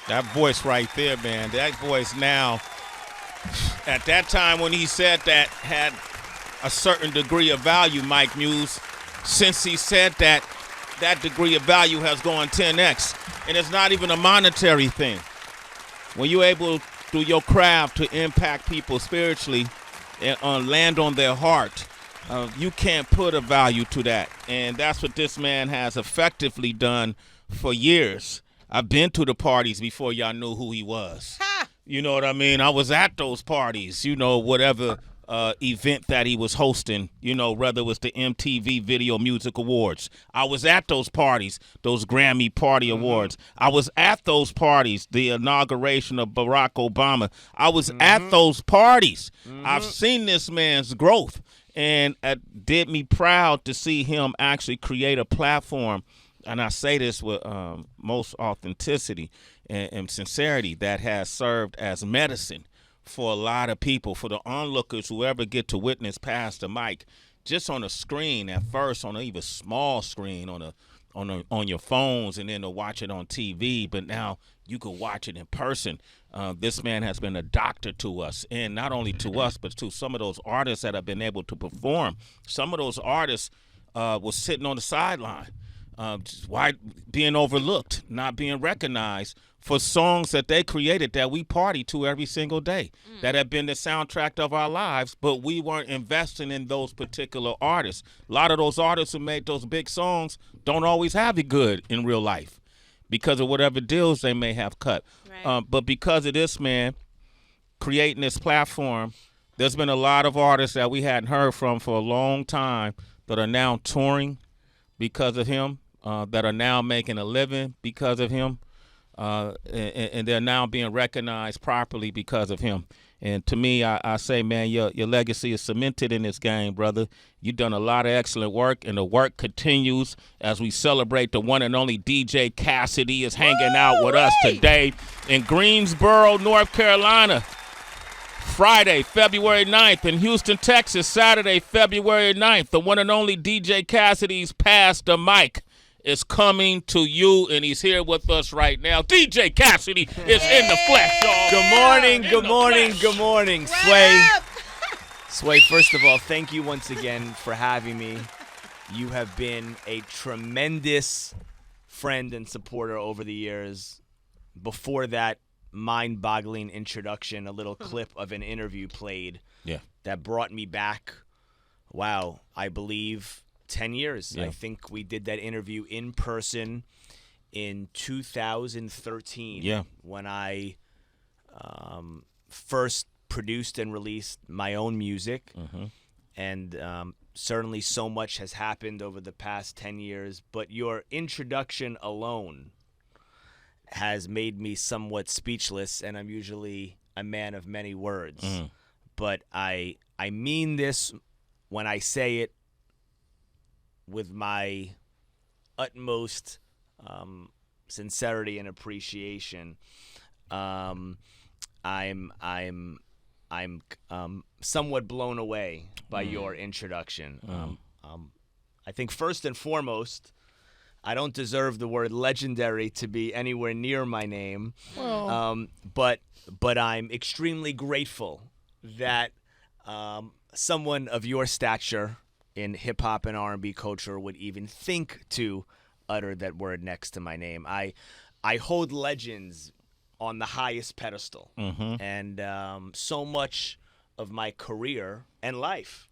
That voice right there, man. That voice now, at that time when he said that, had a certain degree of value, Mike Muse. Since he said that, that degree of value has gone 10x. And it's not even a monetary thing. When you're able, through your craft, to impact people spiritually and land on their heart, you can't put a value to that. And that's what this man has effectively done for years. I've been to the parties before y'all knew who he was. You know what I mean? I was at those parties, whatever event that he was hosting, whether it was the MTV Video Music Awards. I was at those parties, those Grammy Party Awards. I was at those parties, the inauguration of Barack Obama. I was at those parties. I've seen this man's growth, and it did me proud to see him actually create a platform. And I say this with most authenticity and sincerity, that has served as medicine for a lot of people, for the onlookers who ever get to witness Pastor Mike, just on a screen at first, on an even small screen, on your phones, and then to watch it on TV. But now you can watch it in person. This man has been a doctor to us, and not only to us, but to some of those artists that have been able to perform. Some of those artists were sitting on the sideline. Why being overlooked, not being recognized for songs that they created that we party to every single day, that have been the soundtrack of our lives, but we weren't investing in those particular artists. A lot of those artists who made those big songs don't always have it good in real life because of whatever deals they may have cut. Right. But because of this man creating this platform, there's been a lot of artists that we hadn't heard from for a long time that are now touring because of him. That are now making a living because of him, and they're now being recognized properly because of him. And to me, I say, man, your legacy is cemented in this game, brother. You've done a lot of excellent work, and the work continues as we celebrate the one and only DJ Cassidy is hanging out with us today in Greensboro, North Carolina. Friday, February 9th in Houston, Texas. Saturday, February 9th, the one and only DJ Cassidy's Pastor Mike is coming to you, and he's here with us right now. DJ Cassidy is in the flesh, y'all. Good morning. Sway, first of all, thank you once again for having me. You have been a tremendous friend and supporter over the years. Before that mind-boggling introduction, a little clip of an interview played that brought me back, I believe 10 years. I think we did that interview in person in 2013 when I first produced and released my own music. And certainly so much has happened over the past 10 years, but your introduction alone has made me somewhat speechless, and I'm usually a man of many words. But I mean this when I say it with my utmost sincerity and appreciation. I'm somewhat blown away by your introduction. I think first and foremost, I don't deserve the word legendary to be anywhere near my name, but I'm extremely grateful that someone of your stature in hip-hop and R&B culture would even think to utter that word next to my name. I hold legends on the highest pedestal, and so much of my career and life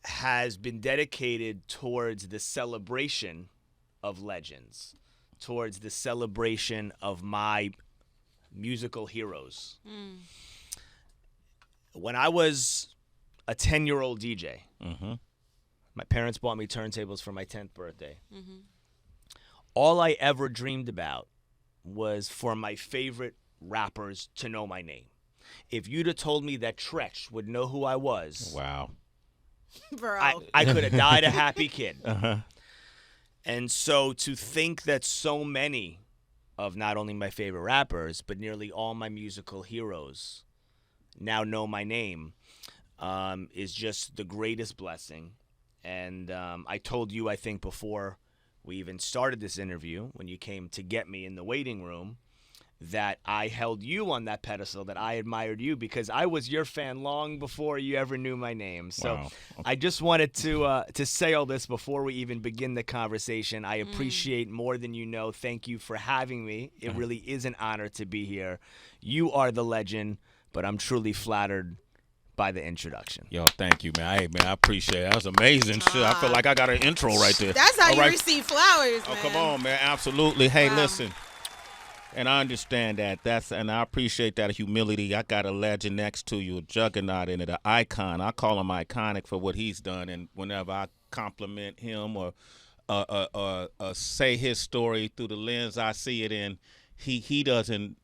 has been dedicated towards the celebration of legends, towards the celebration of my musical heroes. When I was a 10-year-old DJ, my parents bought me turntables for my 10th birthday. All I ever dreamed about was for my favorite rappers to know my name. If you'd have told me that Tretch would know who I was, bro, I could have died a happy kid. And so to think that so many of not only my favorite rappers, but nearly all my musical heroes now know my name is just the greatest blessing. And I told you, I think, before we even started this interview, when you came to get me in the waiting room, that I held you on that pedestal, that I admired you, because I was your fan long before you ever knew my name. So Wow. I just wanted to say all this before we even begin the conversation. I appreciate more than you know. Thank you for having me. It really is an honor to be here. You are the legend, but I'm truly flattered by the introduction. Yo, thank you, man. Hey, man, I appreciate it. That was amazing shit. I feel like I got an intro right there. That's how All you right. receive flowers, Oh, man. come on, man. Absolutely. Hey, Wow. listen. And I understand that. And I appreciate that humility. I got a legend next to you, a juggernaut in it, an icon. I call him iconic for what he's done. And whenever I compliment him or say his story through the lens I see it in, he doesn't,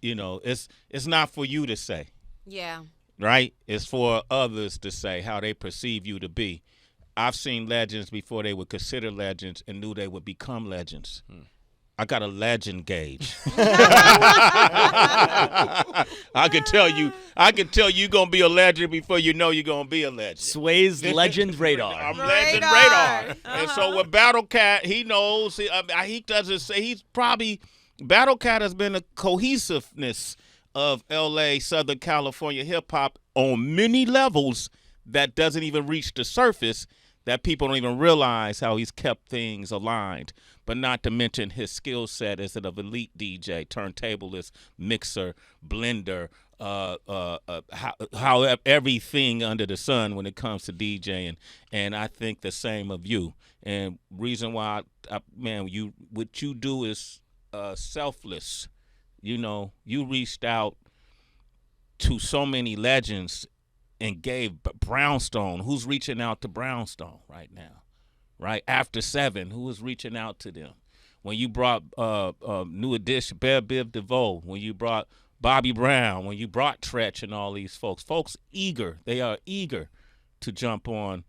it's not for you to say. Yeah. Right? It's for others to say how they perceive you to be. I've seen legends before they would consider legends and knew they would become legends. I got a legend gauge. I can tell you gonna be a legend before you know you're gonna be a legend. Sway's Legend Radar. I'm legend radar. And so with Battlecat, he knows. He doesn't say he's probably Battlecat has been a cohesiveness of L.A. Southern California hip hop on many levels that doesn't even reach the surface. That people don't even realize how he's kept things aligned. But not to mention his skill set as an elite DJ, turntablist, mixer, blender, how everything under the sun when it comes to DJing. And I think the same of you. And reason why, what you do is selfless. You reached out to so many legends and gave Brownstone, who's reaching out to Brownstone right now, right? After 7, who is reaching out to them? When you brought New Edition, Bear Biv DeVoe, when you brought Bobby Brown, when you brought Tretch and all these folks they are eager to jump on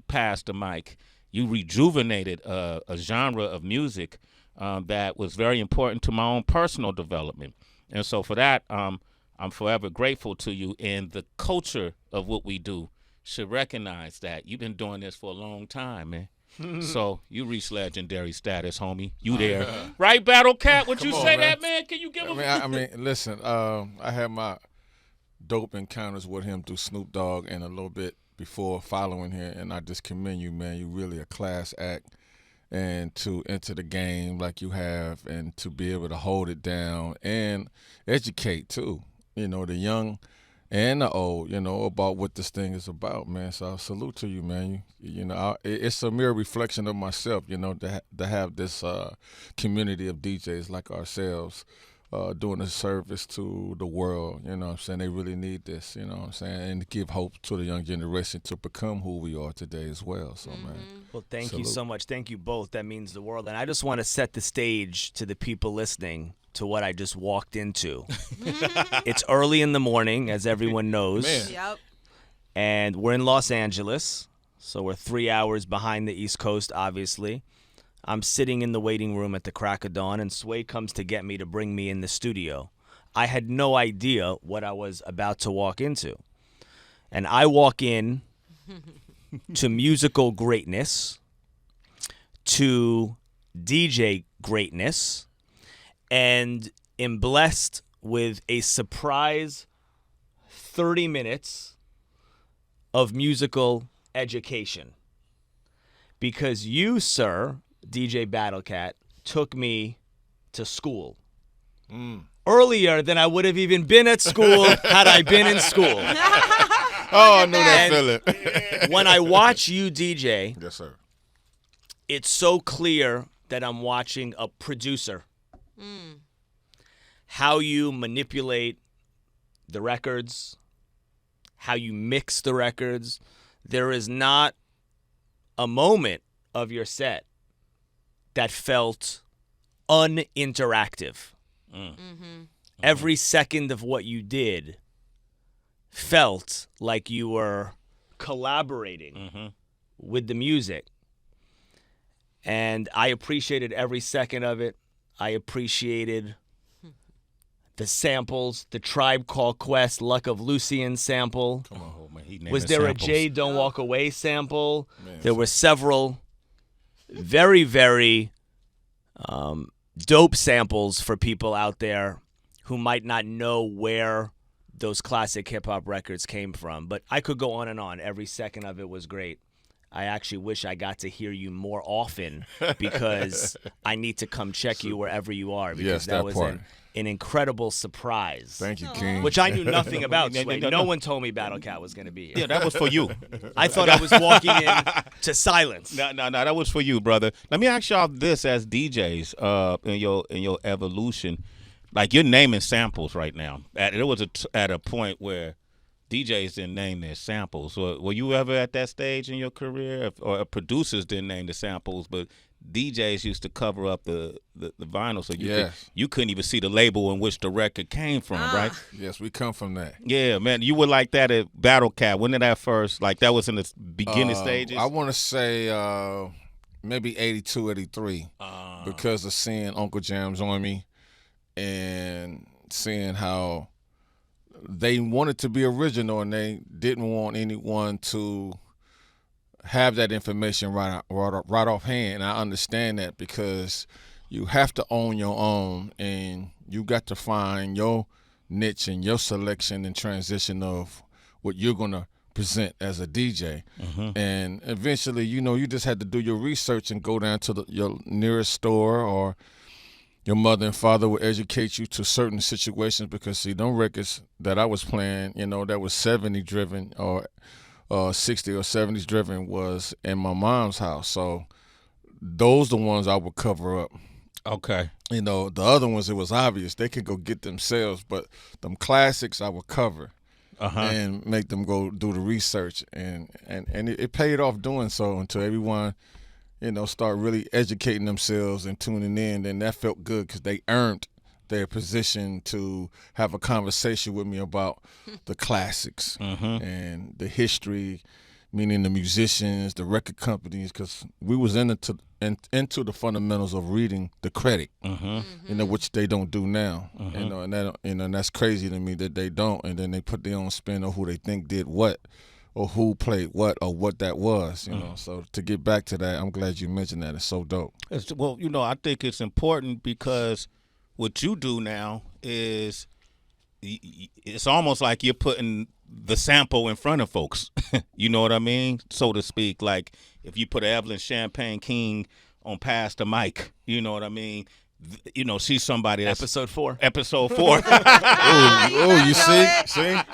past the mic. You rejuvenated a genre of music that was very important to my own personal development. And so for that, I'm forever grateful to you, and the culture of what we do should recognize that. You've been doing this for a long time, man. So you reached legendary status, homie. You there. Right, Battlecat? Would you Come on, say man. that, man? Can you give him I mean, listen, I had my dope encounters with him through Snoop Dogg and a little bit before following him, and I just commend you, man. You're really a class act. And to enter the game like you have and to be able to hold it down and educate, too. The young and the old, about what this thing is about, man. So I salute to you, man. It's a mere reflection of myself, to have this community of DJs like ourselves doing a service to the world, what I'm saying? They really need this, what I'm saying? And to give hope to the young generation to become who we are today as well. So, man. Well, thank Salute. you so much. Thank you both. That means the world. And I just want to set the stage to the people listening to what I just walked into. It's early in the morning, as everyone knows. Man. Yep. And we're in Los Angeles, so we're 3 hours behind the East Coast, obviously. I'm sitting in the waiting room at the crack of dawn, and Sway comes to get me to bring me in the studio. I had no idea what I was about to walk into. And I walk in to musical greatness, to DJ greatness, and am blessed with a surprise 30 minutes of musical education. Because you, sir, DJ Battlecat, took me to school. Earlier than I would have even been at school had I been in school. Oh, I knew that feeling. When I watch you DJ, Yes, sir. it's so clear that I'm watching a producer. How you manipulate the records, how you mix the records. There is not a moment of your set that felt uninteractive. Every second of what you did felt like you were collaborating with the music. And I appreciated every second of it. I appreciated the samples, the Tribe Called Quest, Luck of Lucian sample. Come on, man. He Was naming there samples. a Jay Don't Walk Away sample? Man, There were several very, very dope samples for people out there. who might not know where those classic hip-hop records came from. But I could go on and on. Every second of it was great. I actually wish I got to hear you more often because I need to come check you wherever you are because Yes, that that was part. an incredible surprise. Thank you, King. Which I knew nothing about. Sway. No. No one told me Battlecat was going to be here. Yeah, that was for you. I thought I was walking in to silence. No, that was for you, brother. Let me ask y'all this as DJs in your evolution. Like, you're naming samples right now. There was at a point where DJs didn't name their samples. Were you ever at that stage in your career, or producers didn't name the samples, but DJs used to cover up the vinyl, so you couldn't even see the label in which the record came from, right? Yes, we come from that. Yeah, man. You were like that at Battlecat. When did that first, like, that was in the beginning stages? I want to say maybe 82, 83 because of seeing Uncle Jam's on me and seeing how they wanted to be original and they didn't want anyone to have that information right offhand. I understand that because you have to own your own and you got to find your niche and your selection and transition of what you're going to present as a DJ. And eventually, you just had to do your research and go down to your nearest store, or your mother and father will educate you to certain situations because, see, them records that I was playing, that was 70 driven or 60 or 70s driven was in my mom's house. So those the ones I would cover up. Okay. The other ones, it was obvious. They could go get themselves, but them classics I would cover and make them go do the research. And it paid off doing so until everyone start really educating themselves and tuning in. Then that felt good because they earned their position to have a conversation with me about the classics and the history, meaning the musicians, the record companies, because we was into the fundamentals of reading the credit, which they don't do now. And that, and that's crazy to me that they don't, and then they put their own spin on who they think did what, or who played what, or what that was, So to get back to that, I'm glad you mentioned that. It's so dope. Well, I think it's important because what you do now is it's almost like you're putting the sample in front of folks. You know what I mean? So to speak. Like if you put Evelyn Champagne King on Pass the Mic, you know what I mean? She's somebody that's Episode 4. Oh, you see?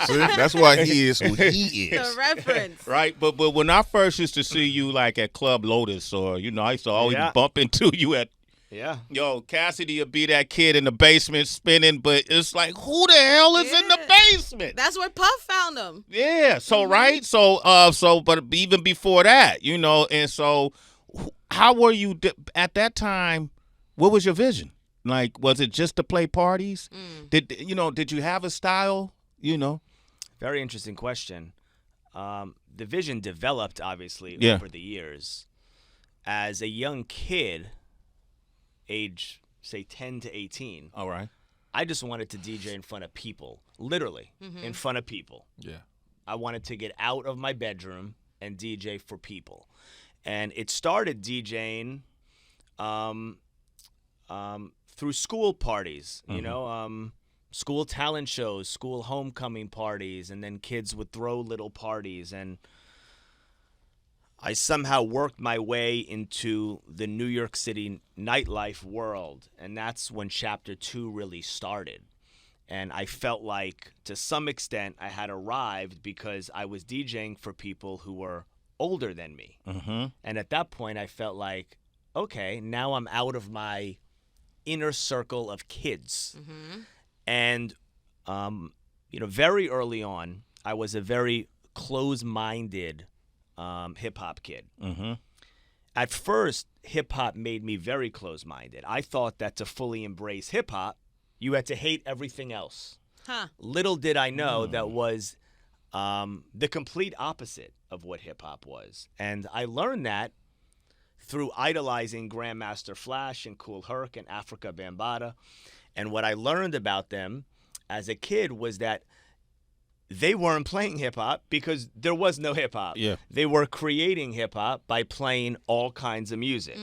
That's why he is who he is. The reference. Right? But when I first used to see you like at Club Lotus, or, I used to always bump into you at, Cassidy would be that kid in the basement spinning, but it's like, who the hell is in the basement? That's where Puff found him. Yeah. So, right? So, but even before that, and so how were you at that time? What was your vision? Like, was it just to play parties? Did you have a style? Very interesting question. The vision developed, obviously, over the years. As a young kid, age, say, 10 to 18. All right. I just wanted to DJ in front of people, literally, in front of people. Yeah. I wanted to get out of my bedroom and DJ for people. And it started DJing through school parties, school talent shows, school homecoming parties, and then kids would throw little parties. And I somehow worked my way into the New York City nightlife world, and that's when Chapter 2 really started. And I felt like, to some extent, I had arrived because I was DJing for people who were older than me. And at that point, I felt like, okay, now I'm out of my inner circle of kids. And, very early on, I was a very close-minded hip-hop kid. At first, hip-hop made me very close-minded. I thought that to fully embrace hip-hop, you had to hate everything else. Little did I know that was the complete opposite of what hip-hop was. And I learned that through idolizing Grandmaster Flash and Kool Herc and Africa Bambaataa. And what I learned about them as a kid was that they weren't playing hip-hop because there was no hip-hop. Yeah. They were creating hip-hop by playing all kinds of music.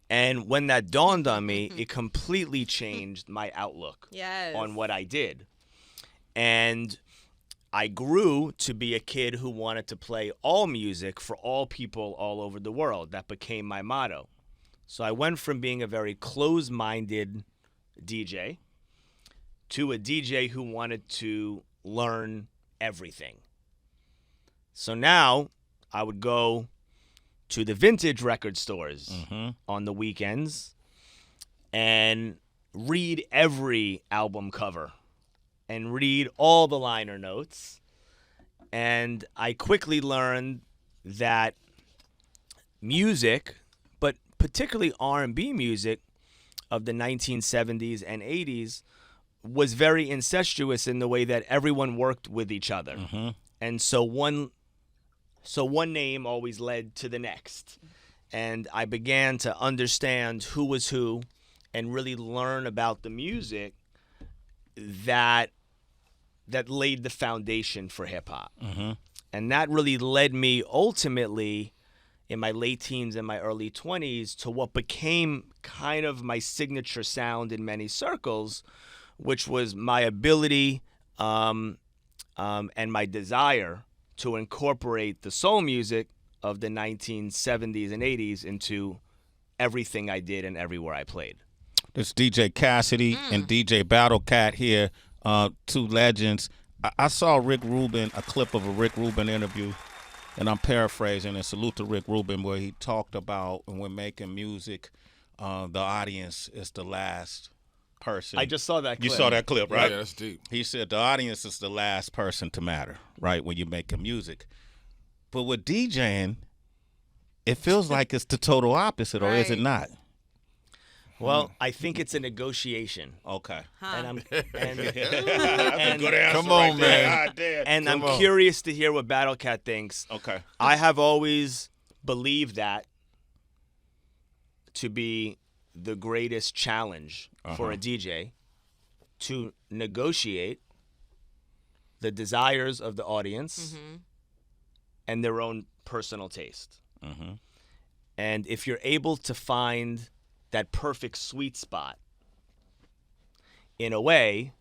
And when that dawned on me, it completely changed my outlook Yes. on what I did. And I grew to be a kid who wanted to play all music for all people all over the world. That became my motto. So I went from being a very closed-minded DJ to a DJ who wanted to learn everything. So now I would go to the vintage record stores on the weekends and read every album cover and read all the liner notes. And I quickly learned that music, but particularly R&B music of the 1970s and 80s, was very incestuous in the way that everyone worked with each other. And so one name always led to the next. And I began to understand who was who and really learn about the music that laid the foundation for hip-hop. And that really led me ultimately in my late teens and my early 20s to what became kind of my signature sound in many circles, which was my ability and my desire to incorporate the soul music of the 1970s and 80s into everything I did and everywhere I played. This DJ Cassidy and DJ Battlecat here, two legends. I saw Rick Rubin, a clip of a Rick Rubin interview, and I'm paraphrasing, and salute to Rick Rubin, where he talked about when we're making music, the audience is the last person. I just saw that clip. You saw that clip, right? Yeah, that's deep. He said the audience is the last person to matter, right, when you're making music. But with DJing, it feels like it's the total opposite, or is it Right. not? Well, I think it's a negotiation. Okay. And I'm That's and, a good answer. Come on, right there. man. God damn. and I'm Come on. curious to hear what Battlecat thinks. Okay. I have always believed that to be the greatest challenge for a DJ, to negotiate the desires of the audience and their own personal taste. And if you're able to find that perfect sweet spot in a way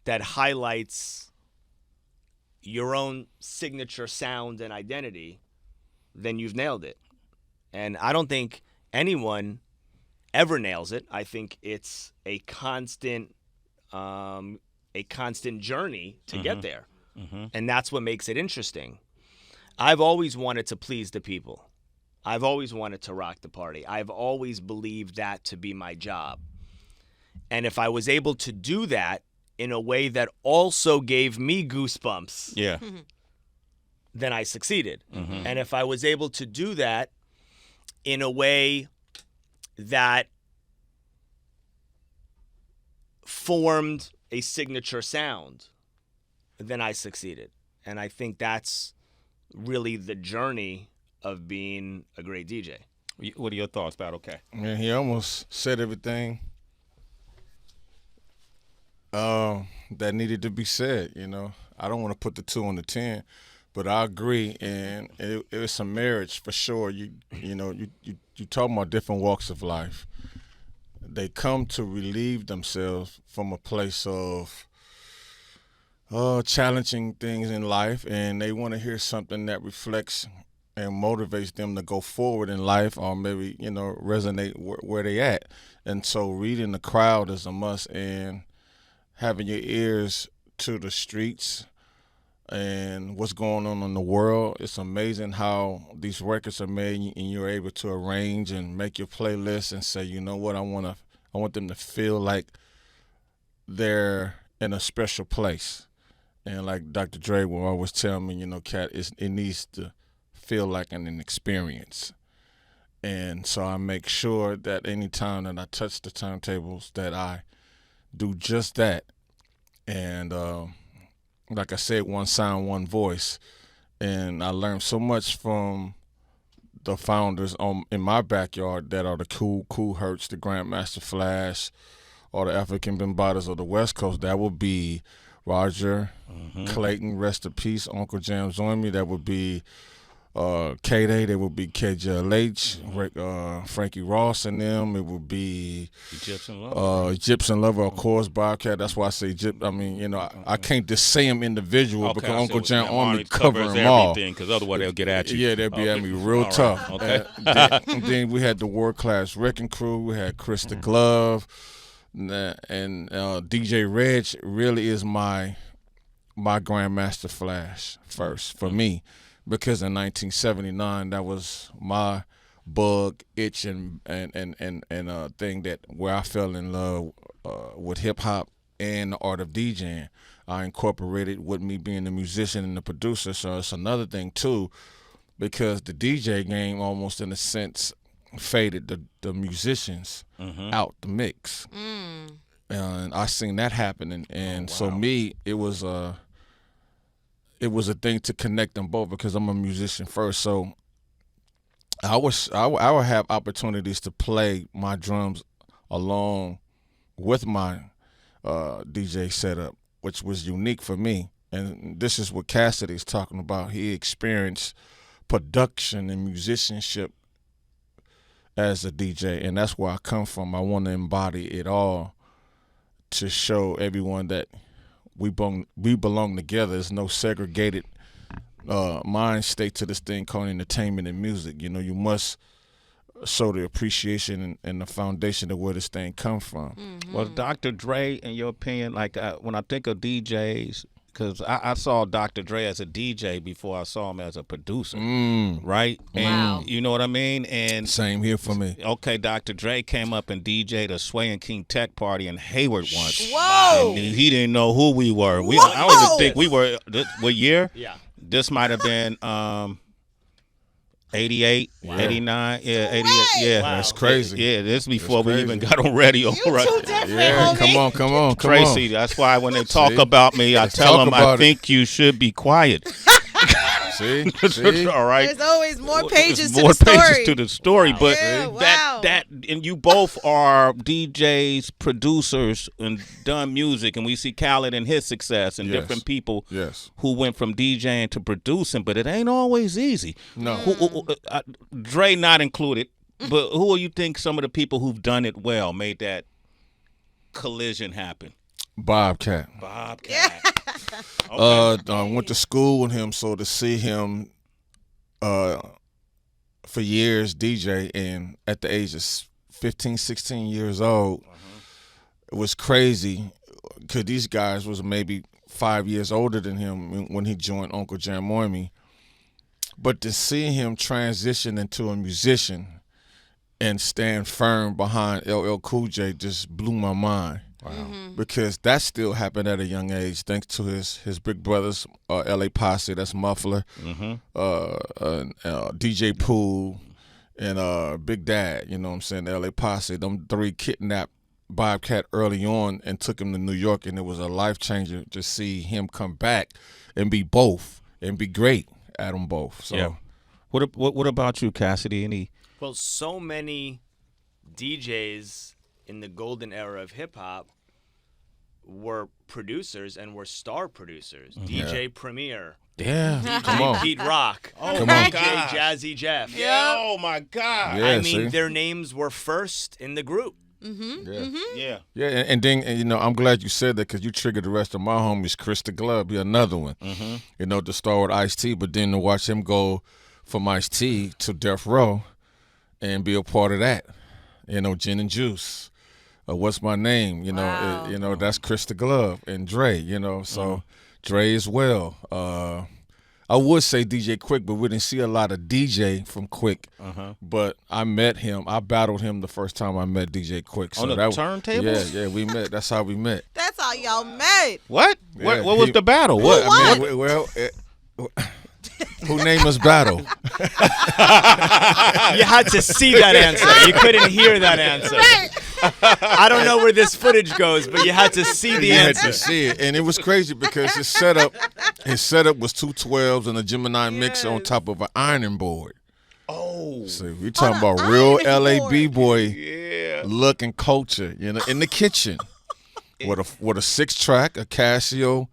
that highlights your own signature sound and identity, then you've nailed it. And I don't think anyone ever nails it. I think it's a constant journey to get there. And that's what makes it interesting. I've always wanted to please the people. I've always wanted to rock the party. I've always believed that to be my job. And if I was able to do that in a way that also gave me goosebumps, Yeah. then I succeeded. And if I was able to do that in a way that formed a signature sound, then I succeeded. And I think that's really the journey of being a great DJ. What are your thoughts, Battlecat? Man, he almost said everything that needed to be said, you know. I don't want to put the 2 on the 10, but I agree, and it's a marriage for sure. You talking about different walks of life. They come to relieve themselves from a place of challenging things in life, and they want to hear something that reflects and motivates them to go forward in life, or maybe, resonate where they at. And so reading the crowd is a must, and having your ears to the streets and what's going on in the world. It's amazing how these records are made, and you're able to arrange and make your playlist and say, you know what, I want them to feel like they're in a special place. And like Dr. Dre will always tell me, Cat, it needs to feel like an experience. And so I make sure that any time that I touch the turntables that I do just that. And like I said, one sound, one voice. And I learned so much from the founders in my backyard that are the Cool Hertz, the Grandmaster Flash, or the African Bambatas of the West Coast. That would be Roger Clayton, rest in peace, Uncle Jam Zoimi. That would be K-Day, there would be KJLH, Frankie Ross and them. It would be Egyptian Lover. Egyptian Lover, of course, Bobcat. That's why I say Egypt. I mean, you know, I can't just say them individual because Uncle Jam Army covers them all. Because otherwise they'll get at you. Yeah, they'll be at me real tough. Okay. And then we had the World Class Wrecking Crew. We had Chris the Glove. And DJ Reg really is my Grandmaster Flash first for me. Because in 1979, that was my bug, itch, and thing that where I fell in love with hip hop and the art of DJing. I incorporated with me being the musician and the producer. So it's another thing too, because the DJ game almost in a sense faded the musicians out the mix, and I seen that happen. And so me, it was a thing to connect them both because I'm a musician first. So I would have opportunities to play my drums along with my DJ setup, which was unique for me. And this is what Cassidy's talking about. He experienced production and musicianship as a DJ, and that's where I come from. I want to embody it all to show everyone that we belong together. There's no segregated mind state to this thing called entertainment and music. You know, you must show the appreciation and the foundation of where this thing come from. Well, Dr. Dre, in your opinion, like when I think of DJs, because I saw Dr. Dre as a DJ before I saw him as a producer, right? And you know what I mean? And same here for me. Okay, Dr. Dre came up and DJ'd a Sway and King Tech party in Hayward once. Whoa! And he didn't know who we were. I don't even think we were. What year? Yeah. This might have been 88, 89, 88. Yeah, That's crazy. Yeah, this is before we even got on radio. You Right? too different, Yeah, homie. come on, Tracy, that's why when they talk See? about me, I Let's tell talk them I about it. think you should be quiet. See? All right. There's always more pages More to the story. pages to the story, but Yeah, wow. that and you both are DJs, producers, and done music, and we see Khaled and his success, and Yes. different people Yes. who went from DJing to producing, but it ain't always easy. No. Dre not included, but who do you think some of the people who've done it well made that collision happen? Bobcat. Bobcat. Went to school with him, so to see him for years DJ, and at the age of 15, 16 years old, it was crazy because these guys was maybe 5 years older than him when he joined Uncle Jam Army. But to see him transition into a musician and stand firm behind LL Cool J just blew my mind. Wow. Because that still happened at a young age, thanks to his big brothers, LA Posse, that's Muffler, DJ Pool, and Big Dad, you know what I'm saying, LA Posse. Them three kidnapped Bobcat early on and took him to New York, and it was a life changer to see him come back and be both and be great at them both. So, Yeah. What about you, Cassidy? Well, so many DJs in the golden era of hip hop were producers and were star producers. DJ Premier, yeah, come on. Pete Rock, Come on. DJ Jazzy Jeff. Oh my God! Yeah, I mean, see? their names were first in the group. Yeah. Yeah, and then you know, I'm glad you said that because you triggered the rest of my homies. Chris the Glove, another one. You know, to start with Ice-T, but then to watch him go from Ice-T to Death Row and be a part of that. You know, Gin and Juice. What's my name? You know, Wow. you know, that's Chris the Glove and Dre. You know, so Dre as well. I would say DJ Quick, but we didn't see a lot of DJ from Quick. But I met him. I battled him the first time I met DJ Quick. So On the that, turntables? Yeah, we met. That's how we met. That's how y'all met. What? Yeah, What was he- the battle? What? What? I mean, well, who named us Battle? You had to see that answer. You couldn't hear that answer. I don't know where this footage goes, but you had to see the You had answer. to see it, and it was crazy because his setup was two 12s and a Gemini mixer on top of an ironing board. Oh. So we talking On about an real ironing LA board. B-boy Yeah. look and culture, you know, in the kitchen with a 6-track, a Casio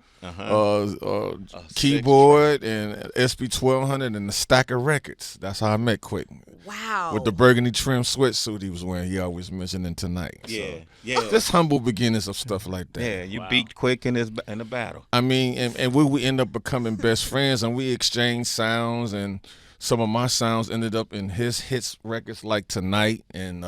keyboard and SB 1200 and a stack of records. That's how I met Quick. Wow. With the burgundy trim sweatsuit he was wearing, he always mentioning tonight. Yeah, so, just humble beginnings of stuff like that. Yeah, you beat Quick in the battle. I mean, and we end up becoming best friends, and we exchanged sounds, and some of my sounds ended up in his hits records like Tonight and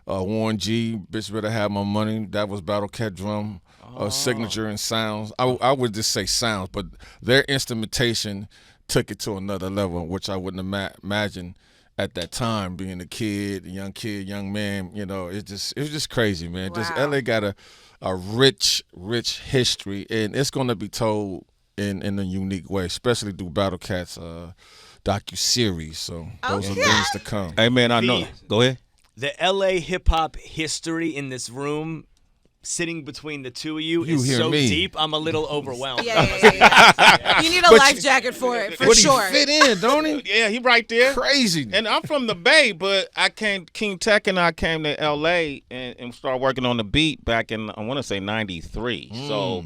Warren G, Bitch Better Have My Money. That was Battlecat drum. Signature and sounds. I would just say sounds, but their instrumentation took it to another level, which I wouldn't imagine at that time, being a young man. You know, it was just crazy, man. Wow. Just LA got a rich history, and it's gonna be told in a unique way, especially through Battlecat's docu-series. So those are things to come. Hey man, I know. Go ahead. The LA hip hop history in this room, sitting between the two of you is hear so me. deep. I'm a little overwhelmed. Yeah. You need a life jacket for it, for sure. He fit in, don't he? Yeah, he right there. Crazy. And I'm from the Bay, but King Tech and I came to L.A. and started working on the beat back in, I want to say, 93. So,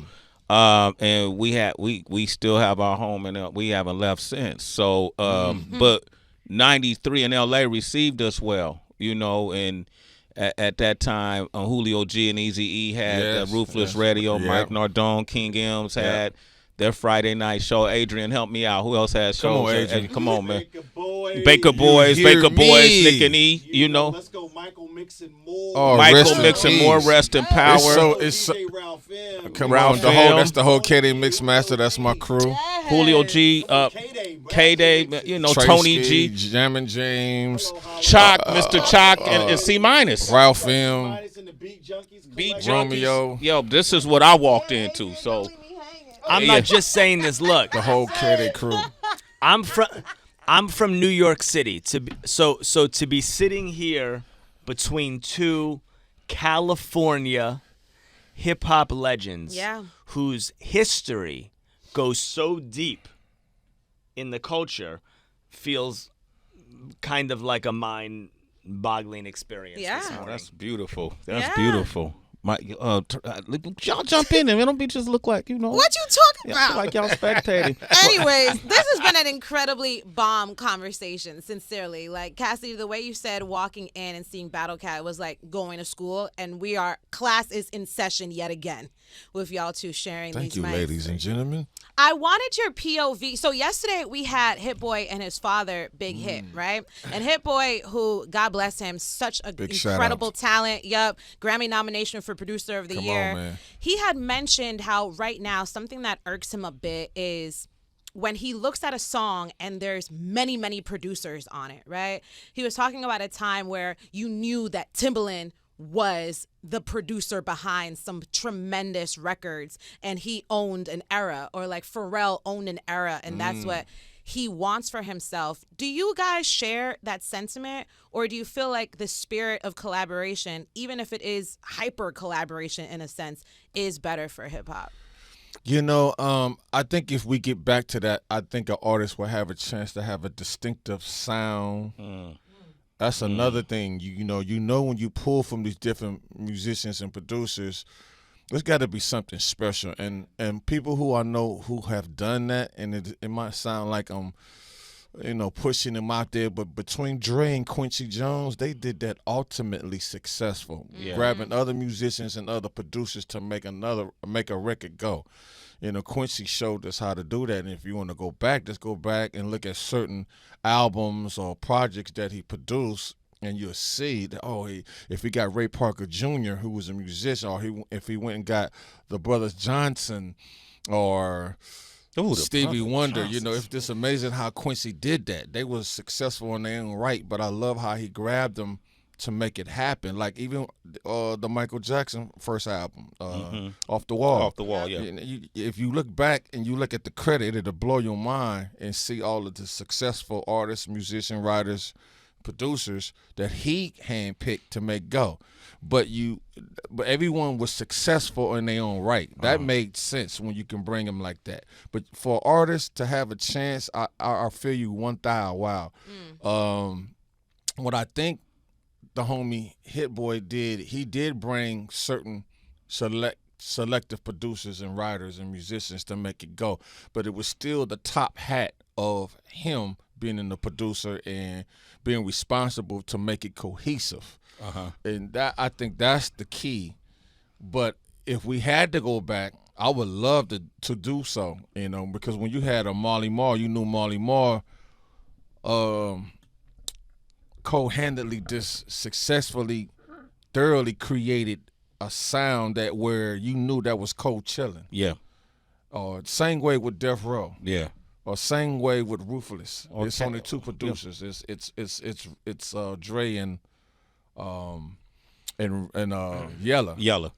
and we still have our home, and we haven't left since. So, but 93 in L.A. received us well, you know, and at that time, Julio G and Eazy-E had Ruthless Radio. Yep. Mike Nardone, King M's had their Friday night show. Adrian, help me out. Who else had shows? Come on, Adrian. Come on, man. Baker Boys. Baker Boys, me. Nick and E, you know. Let's go Michael Mixon Moore. Oh, Michael rest in Mixon Moore, peace. rest in power. It's so DJ Ralph M. come Ralph on, Film. that's the whole KD Mix Master. That's my crew. Julio G, K-Day, you know, Tony G, Jammin' James, Chalk, Mr. Chalk, and C minus. Ralph M, Beat Junkies. Romeo. Yo, this is what I walked into. So I'm not just saying this. Look, the whole KD crew. I'm from New York City. So to be sitting here between two California hip hop legends, whose history goes so deep in the culture, feels kind of like a mind-boggling experience. Yeah. this oh, morning. that's beautiful. That's Yeah. beautiful. Y'all jump in and don't be just look like, you know. What you talking Yeah, about? like y'all spectating. Anyways, this has been an incredibly bomb conversation, sincerely. Like, Cassidy, the way you said walking in and seeing Battlecat was like going to school, and class is in session yet again with y'all two sharing Thank these you, mics. ladies and gentlemen. I wanted your POV. So yesterday we had Hit Boy and his father, Big Hit, right? And Hit Boy, who, God bless him, such an Big shout incredible out. talent. Yup, Grammy nomination for Producer of the Come Year. on, man. He had mentioned how right now something that irks him a bit is when he looks at a song and there's many, many producers on it, right? He was talking about a time where you knew that Timbaland was the producer behind some tremendous records and he owned an era, or like Pharrell owned an era, and that's what he wants for himself. Do you guys share that sentiment, or do you feel like the spirit of collaboration, even if it is hyper collaboration in a sense, is better for hip hop? You know, I think if we get back to that, I think an artist will have a chance to have a distinctive sound. That's another thing. You know when you pull from these different musicians and producers, there's got to be something special. And people who I know who have done that, and it might sound like I'm, pushing them out there, but between Dre and Quincy Jones, they did that ultimately successful, grabbing other musicians and other producers to make a record go. Quincy showed us how to do that, and if you want to go back, just go back and look at certain albums or projects that he produced, and you'll see that, if he got Ray Parker Jr., who was a musician, or if he went and got the Brothers Johnson or Stevie Wonder, it's just amazing how Quincy did that. They was successful in their own right, but I love how he grabbed them to make it happen. Like even the Michael Jackson first album, Off the Wall. Off the Wall, yeah. If you look back and you look at the credit, it'll blow your mind and see all of the successful artists, musicians, writers, producers that he handpicked to make go. But everyone was successful in their own right. That made sense when you can bring them like that. But for artists to have a chance, I feel you 1,000. Wow. What I think the homie Hit Boy did, he did bring certain select selective producers and writers and musicians to make it go. But it was still the top hat of him being the producer and being responsible to make it cohesive. And that, I think that's the key. But if we had to go back, I would love to do so, you know, because when you had a Marley Marl, you knew Marley Marl co-handedly just successfully, thoroughly created a sound that where you knew that was cold chilling. Yeah. Or same way with Death Row. Yeah. Or same way with Ruthless. Or It's only two producers. It's Dre and Yella. Yella.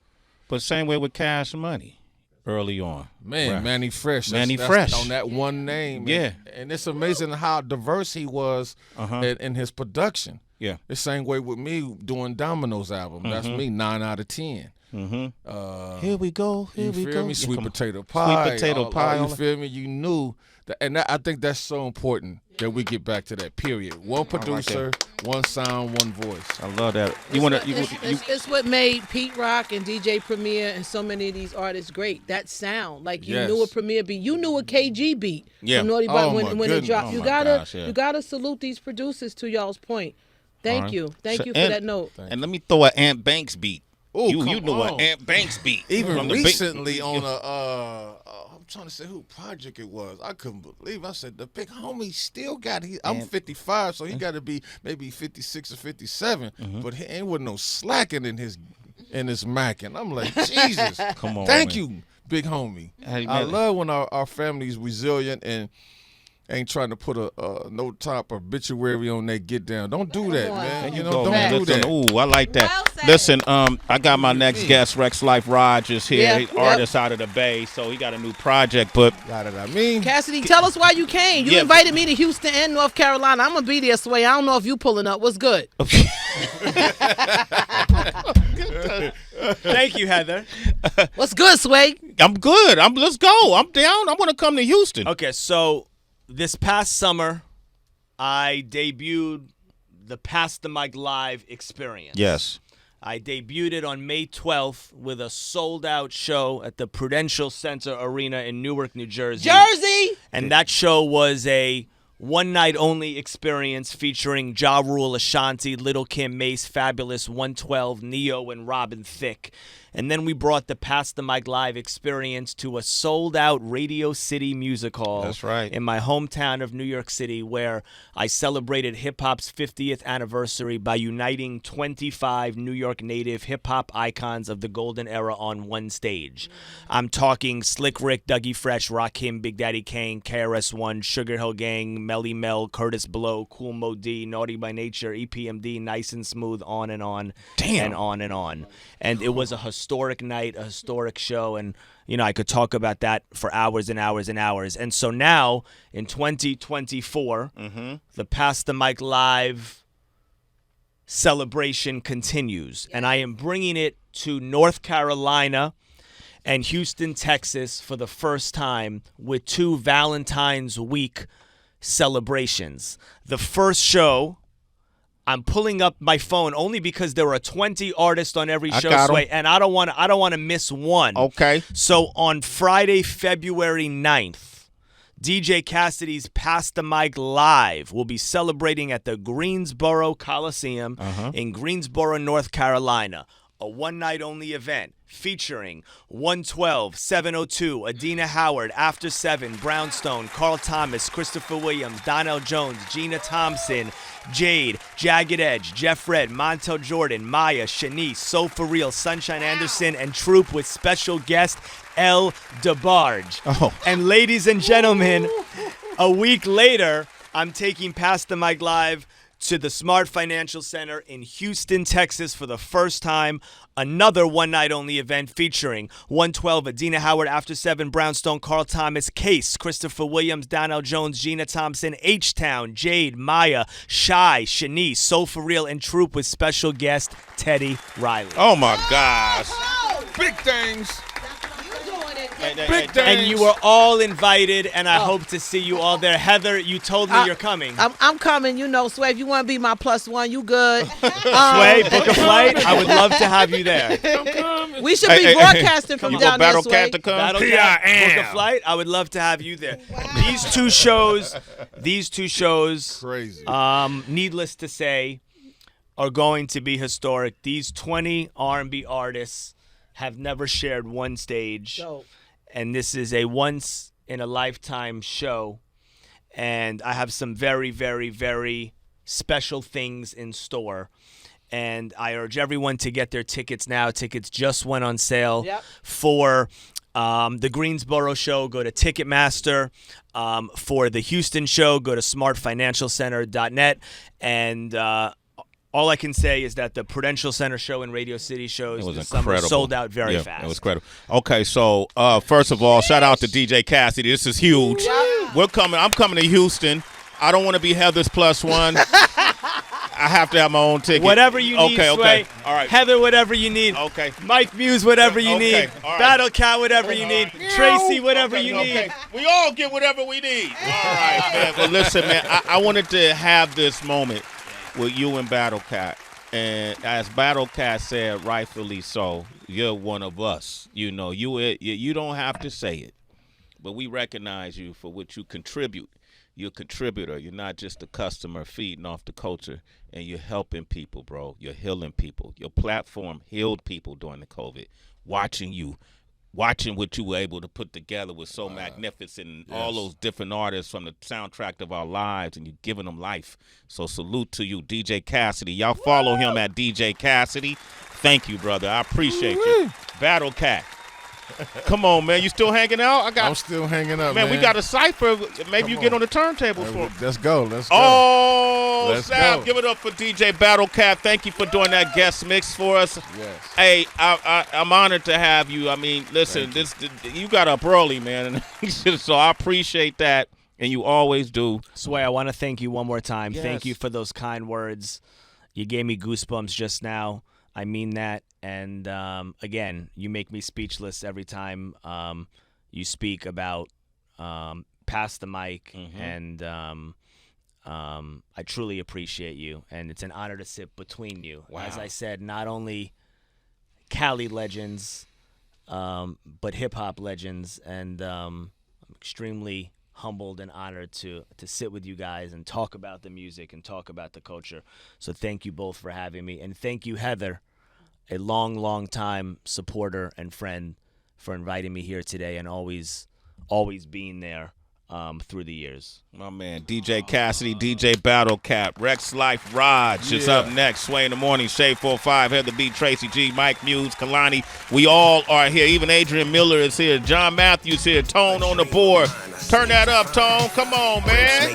But same way with Cash Money early on. Man, Right. Manny Fresh. Manny That's Fresh. on that one name. Yeah. And it's amazing how diverse he was in his production. Yeah. The same way with me doing Domino's album. That's me, 9 out of 10. Here we go. Here You we feel go. me? Yeah, Sweet come on. potato pie. potato pie, You all feel me? You knew that, and I think that's so important that we get back to that period. One producer, one sound, one voice. I love that. You want to? It's what made Pete Rock and DJ Premier and so many of these artists great. That sound, like you Yes. knew a Premier beat, you knew a KG beat. Yeah. From Naughty Oh, By my when it goodness. dropped. Oh, you my gotta gosh, yeah. you gotta salute these producers. To y'all's point, thank you So- for and- that note. And let me throw an Ant Banks beat. Ooh, you come know an on. Ant Banks beat. Even from the recently on I'm trying to say who project it was. I couldn't believe. I said the big homie still got. I'm 55, so he got to be maybe 56 or 57. But he ain't with no slacking in his Mac. And I'm like, Jesus, Come on, thank man. you, big homie. Hey, I man. love when our family's resilient and ain't trying to put a no top obituary on that get down. Don't do that, on. man. There You know, go, don't man. do Listen, that. ooh, I like that. Well said. Listen, I got my next guest, Rex Life Rogers here. Yeah, He's yep. artist out of the Bay, so he got a new project. But Got it. I mean, Cassidy, tell us why you came. You Yeah. invited me to Houston and North Carolina. I'm gonna be there, Sway. I don't know if you pulling up. What's good? Thank you, Heather. What's good, Sway? I'm good. Let's go. I'm down. I want to come to Houston. Okay, so this past summer, I debuted the Pass the Mic Live experience. Yes. I debuted it on May 12th with a sold-out show at the Prudential Center Arena in Newark, New Jersey. Jersey. And that show was a one-night-only experience featuring Ja Rule, Ashanti, Little Kim, Mace, Fabulous, 112, Neo, and Robin Thicke. And then we brought the Pass the Mic Live experience to a sold-out Radio City Music Hall. That's right. In my hometown of New York City, where I celebrated hip-hop's 50th anniversary by uniting 25 New York native hip-hop icons of the golden era on one stage. I'm talking Slick Rick, Dougie Fresh, Rakim, Big Daddy Kane, KRS-One, Sugar Hill Gang, Melly Mel, Curtis Blow, Cool Mo D, Naughty by Nature, EPMD, Nice and Smooth, on and on. Damn. And on and on. And it was a historic night, a historic show, and you know, I could talk about that for hours and hours and hours. And so now, in 2024, the Pass the Mic Live celebration continues. And I am bringing it to North Carolina and Houston, Texas for the first time with 2 Valentine's Week celebrations. The first show, I'm pulling up my phone only because there are 20 artists on every I show, got 'em. Sway, and I don't want to miss one. Okay. So on Friday, February 9th, DJ Cassidy's Pass the Mic Live will be celebrating at the Greensboro Coliseum in Greensboro, North Carolina. A one-night-only event featuring 112, 702, Adina Howard, After 7, Brownstone, Carl Thomas, Christopher Williams, Donnell Jones, Gina Thompson, Jade, Jagged Edge, Jeff Red, Montel Jordan, Maya, Shanice, So For Real, Sunshine Anderson, and Troop with special guest El DeBarge. Oh. And ladies and gentlemen, a week later, I'm taking Pass the Mic Live to the Smart Financial Center in Houston, Texas for the first time. Another one-night-only event featuring 112, Adina Howard, After 7, Brownstone, Carl Thomas, Case, Christopher Williams, Donnell Jones, Gina Thompson, H-Town, Jade, Maya, Shy, Shanice, So For Real, and Troop with special guest Teddy Riley. Oh my gosh. big things. And you were all invited, and I hope to see you all there. Heather, you told me you're coming. I'm coming. You know, Sway, if you want to be my +1, you good. Sway, book a flight. I would love to have you there. We should be broadcasting from You down want there, Sway. Battlecat to come? Battlecat, book a flight. I would love to have you there. These two shows, Crazy. needless to say, are going to be historic. These 20 R&B artists have never shared one stage. Dope. And this is a once-in-a-lifetime show. And I have some very, very, very special things in store. And I urge everyone to get their tickets now. Tickets just went on sale for the Greensboro show. Go to Ticketmaster. For the Houston show, go to smartfinancialcenter.net. And all I can say is that the Prudential Center show and Radio City shows this summer sold out very fast. It was incredible. Okay, so first of all, shout out to DJ Cassidy. This is huge. I'm coming to Houston. I don't want to be Heather's +1. I have to have my own ticket. Whatever you need, Sway. Okay. All right. Heather, whatever you need. Okay. Mike Muse, whatever you need. All right. Battlecat, whatever you need. Tracy, whatever you need. We all get whatever we need. All right, man. Well, listen, man, I wanted to have this moment with you and Battlecat. And as Battlecat said, rightfully so, you're one of us. You know, you don't have to say it, but we recognize you for what you contribute. You're a contributor. You're not just a customer feeding off the culture, and you're helping people, bro. You're healing people. Your platform healed people during the COVID. Watching what you were able to put together was so magnificent. All those different artists from the soundtrack of our lives, and you're giving them life. So salute to you, DJ Cassidy. Y'all follow him at DJ Cassidy. Thank you, brother. I appreciate you. Battlecat. Come on, man. You still hanging out? I'm still hanging out, man. We got a cipher. Maybe you get on the turntable for Let's go. Oh, Let's Sam, go. give it up for DJ Battlecat. Thank you for doing that guest mix for us. Yes. Hey, I'm honored to have you. I mean, listen, you got up early, man, so I appreciate that, and you always do. Sway, I want to thank you one more time. Yes. Thank you for those kind words. You gave me goosebumps just now. I mean that. And, again, you make me speechless every time you speak about Pass the Mic. And I truly appreciate you. And it's an honor to sit between you. Wow. As I said, not only Cali legends, but hip-hop legends. And I'm extremely humbled and honored to sit with you guys and talk about the music and talk about the culture. So thank you both for having me. And thank you, Heather, a long time supporter and friend, for inviting me here today and always being there through the years. My man, DJ Cassidy, DJ Battlecat, Rex Life Raj is up next. Sway in the Morning, Shade 45, Heather B, Tracy G, Mike Muse, Kalani. We all are here. Even Adrian Miller is here. John Matthews here. Tone on the board. Turn that up, Tone. Come on, man.